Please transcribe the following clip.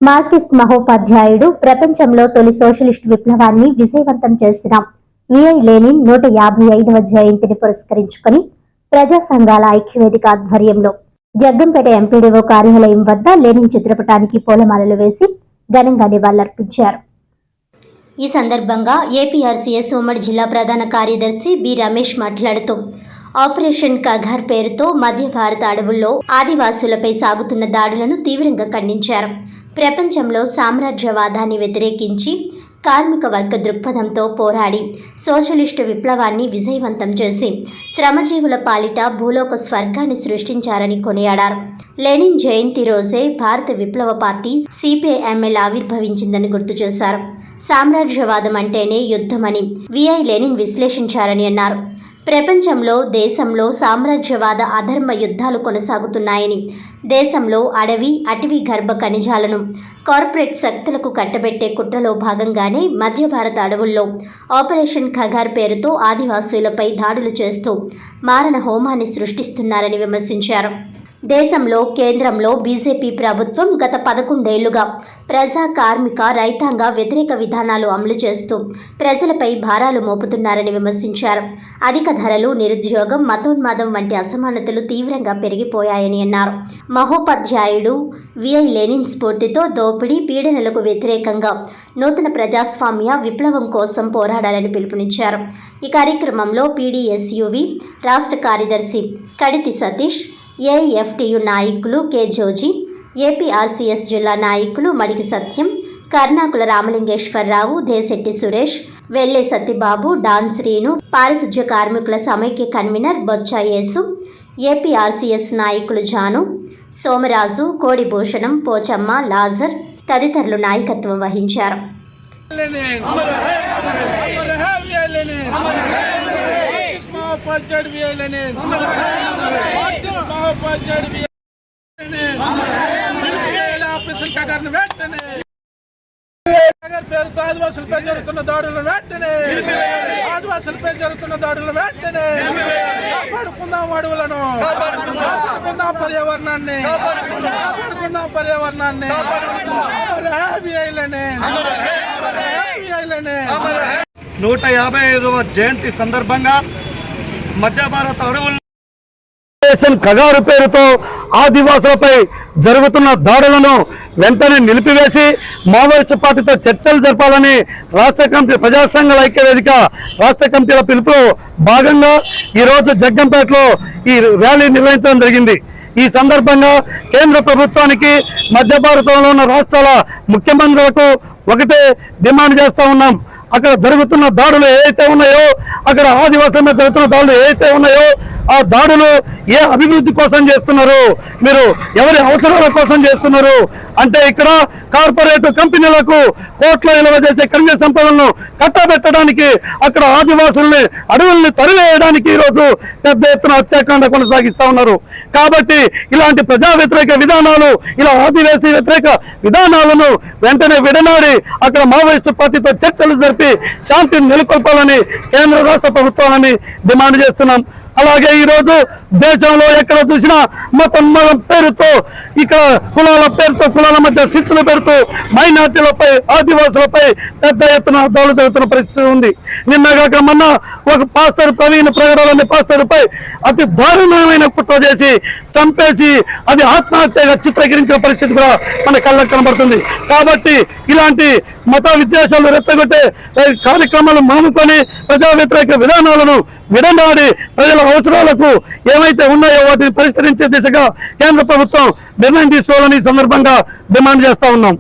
Marxist మహోపాధ్యాయుడు ప్రపంచంలో తొలి socialist విప్లవాన్ని విజయవంతం చేసిన విఐ లెనిన్ 155వ జయంతిని పురస్కరించుకుని ప్రజా సంఘాల ఐక్యవేదిక ఆధ్వర్యంలో జగ్గంపేట ఎంపీడీఓ కార్యాలయం వద్ద లెనిన్ చిత్రపటానికి పూలమాలలు వేసి ఘనంగా నివాళులర్పించారు. ఈ సందర్భంగా ఏపీఆర్సీఎస్ ఉమ్మడి జిల్లా ప్రధాన కార్యదర్శి బి రమేష్ మాట్లాడుతూ ఆపరేషన్ కగార్ పేరుతో మధ్య భారత అడవుల్లో ఆదివాసులపై సాగుతున్న దాడులను తీవ్రంగా ఖండించారు. ప్రపంచంలో సామ్రాజ్యవాదాన్ని వ్యతిరేకించి కార్మిక వర్గ దృక్పథంతో పోరాడి సోషలిస్టు విప్లవాన్ని విజయవంతం చేసి శ్రమజీవుల పాలిట భూలోక స్వర్గాన్ని సృష్టించారని కొనియాడారు. లెనిన్ జయంతి రోజే భారత విప్లవ పార్టీ సిపిఐఎంఎల్ ఆవిర్భవించిందని గుర్తు చేశారు. సామ్రాజ్యవాదం అంటేనే యుద్ధమని విఐ లెనిన్ విశ్లేషించారని అన్నారు. ప్రపంచంలో దేశంలో సామ్రాజ్యవాద అధర్మ యుద్ధాలు కొనసాగుతున్నాయని, దేశంలో అటవీ గర్భ ఖనిజాలను కార్పొరేట్ శక్తులకు కట్టబెట్టే కుట్రలో భాగంగానే మధ్య భారత అడవుల్లో ఆపరేషన్ ఖగార్ పేరుతో ఆదివాసీలపై దాడులు చేస్తూ మారణ హోమాన్ని సృష్టిస్తున్నారని విమర్శించారు. దేశంలో కేంద్రంలో బీజేపీ ప్రభుత్వం గత 11 ఏళ్లుగా ప్రజా కార్మిక రైతాంగ వ్యతిరేక విధానాలు అమలు చేస్తూ ప్రజలపై భారాలు మోపుతున్నారని విమర్శించారు. అధిక ధరలు, నిరుద్యోగం, మతోన్మాదం వంటి అసమానతలు తీవ్రంగా పెరిగిపోయాయని అన్నారు. మహోపాధ్యాయుడు విఐ లెనిన్ స్ఫూర్తితో దోపిడీ, పీడనలకు వ్యతిరేకంగా నూతన ప్రజాస్వామ్య విప్లవం కోసం పోరాడాలని పిలుపునిచ్చారు. ఈ కార్యక్రమంలో పీడీఎస్యూవి రాష్ట్ర కార్యదర్శి కడితి సతీష్, ఏఐఎఫ్టియు నాయకులు కె జోజీ, ఏపీఆర్సీఎస్ జిల్లా నాయకులు మడికి సత్యం, కర్ణాకుల రామలింగేశ్వరరావు, దేశెట్టి సురేష్, వెల్లె సత్యబాబు, డాన్ శ్రీను, పారిశుధ్య కార్మికుల సమైక్య కన్వీనర్ బొచ్చ యేసు, ఏపీఆర్సీఎస్ నాయకులు జాను, సోమరాజు, కోడి భూషణం, పోచమ్మ, లాజర్ తదితరులు నాయకత్వం వహించారు. పేరుతో ఆదివాసులపై జరుగుతున్న దాడులు వెంటనే కాపాడుకుందాం అడవులను, కాపాడుకుందాం పర్యావరణాన్ని. 155వ జయంతి సందర్భంగా మధ్య భారత అడవుల్లో కగారు పేరుతో ఆదివాసులపై జరుగుతున్న దాడులను వెంటనే నిలిపివేసి మావోయిస్టు పార్టీతో చర్చలు జరపాలని రాష్ట్ర కమిటీ ప్రజా సంఘాల ఐక్యవేదిక రాష్ట్ర కమిటీల పిలుపులో భాగంగా ఈరోజు జగ్గంపేటలో ఈ ర్యాలీ నిర్వహించడం జరిగింది. ఈ సందర్భంగా కేంద్ర ప్రభుత్వానికి మధ్య భారతంలో ఉన్న రాష్ట్రాల ముఖ్యమంత్రులకు ఒకటే డిమాండ్ చేస్తూ ఉన్నాం. అక్కడ జరుగుతున్న దాడులు ఏవైతే ఉన్నాయో, అక్కడ ఆదివాసుల మీద జరుగుతున్న దాడులు ఏవైతే ఉన్నాయో, ఆ దాడులు ఏ అభివృద్ధి కోసం చేస్తున్నారు, మీరు ఎవరి అవసరాల కోసం చేస్తున్నారు అంటే ఇక్కడ కార్పొరేట్ కంపెనీలకు కోట్ల విలువ చేసే ఖనిజ సంపదలను కట్టబెట్టడానికి, అక్కడ ఆదివాసుల్ని అడవుల్ని తరివేయడానికి ఈరోజు పెద్ద ఎత్తున హత్యాకాండ కొనసాగిస్తూ ఉన్నారు. కాబట్టి ఇలాంటి ప్రజా వ్యతిరేక విధానాలు, ఇలా ఆదివాసీ వ్యతిరేక విధానాలను వెంటనే విడనాడి అక్కడ మావోయిస్టు పార్టీతో చర్చలు జరిపి శాంతిని నెలకొల్పాలని కేంద్ర రాష్ట్ర ప్రభుత్వాలని డిమాండ్ చేస్తున్నాం. అలాగే ఈరోజు దేశంలో ఎక్కడ చూసినా మతం పేరుతో, ఇక్కడ కులాల పేరుతో కులాల మధ్య శిక్షలు పెడుతూ మైనార్టీలపై, ఆదివాసులపై పెద్ద ఎత్తున దాడులు జరుగుతున్న పరిస్థితి ఉంది. నిన్నగాక మొన్న ఒక పాస్టర్ ప్రవీణ్ ప్రగడాలనే పాస్టర్పై అతి దారుణమైన కుట్ర చేసి చంపేసి అది ఆత్మహత్యగా చిత్రీకరించిన పరిస్థితి కూడా మన కళ్ళకు కనబడుతుంది. కాబట్టి ఇలాంటి మత విద్వేషాలు రెచ్చగొట్టే కార్యక్రమాలు మానుకొని ప్రజా వ్యతిరేక విధానాలను విడనాడి ప్రజల అవసరాలకు ఏమైతే ఉన్నాయో వాటిని పరిష్కరించే దిశగా కేంద్ర ప్రభుత్వం నిర్ణయం తీసుకోవాలని సందర్భంగా డిమాండ్ చేస్తా ఉన్నాం.